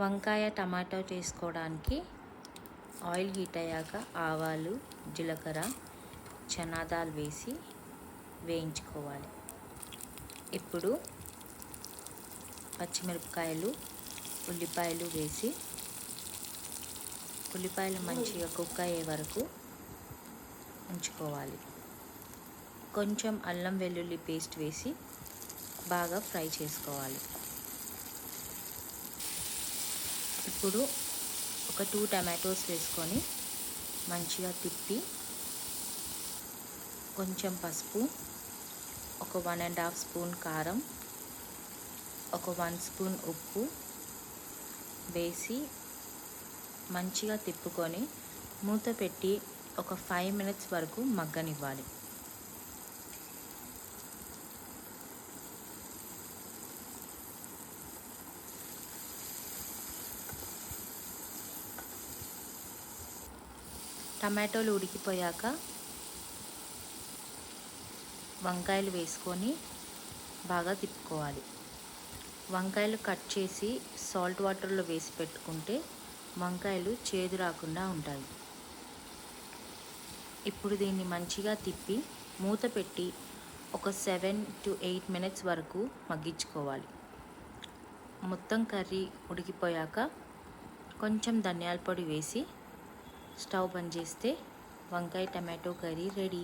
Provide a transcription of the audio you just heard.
వంకాయ టమాటో చేసుకోవడానికి oil heat అయ్యాక ఆవాలు, జీలకర్ర, చనా దాల్ వేసి వేయించుకోవాలి. ఇప్పుడు పచ్చిమిరపకాయలు, ఉల్లిపాయలు వేసి ఉల్లిపాయలు మంచిగా కుక్ అయ్యే వరకు ఉంచుకోవాలి. కొంచెం అల్లం వెల్లుల్లి పేస్ట్ వేసి బాగా ఫ్రై చేసుకోవాలి. ఇప్పుడు ఒక 2 టమాటోస్ వేసుకొని మంచిగా తిప్పి కొంచెం పసుపు, ఒక 1.5 స్పూన్ కారం, ఒక 1 స్పూన్ ఉప్పు వేసి మంచిగా తిప్పుకొని మూత పెట్టి ఒక 5 మినిట్స్ వరకు మగ్గనివ్వాలి. టమాటోలు ఉడికిపోయాక వంకాయలు వేసుకొని బాగా తిప్పుకోవాలి. వంకాయలు కట్ చేసి సాల్ట్ వాటర్లో వేసి పెట్టుకుంటే వంకాయలు చేదు రాకుండా ఉంటాయి. ఇప్పుడు దీన్ని మంచిగా తిప్పి మూత పెట్టి ఒక 7 to 8 మినిట్స్ వరకు మగ్గించుకోవాలి. మొత్తం కర్రీ ఉడికిపోయాక కొంచెం ధనియాల పొడి వేసి స్టవ్ బంద్ చేస్తే వంకాయ టమాటో కర్రీ రెడీ.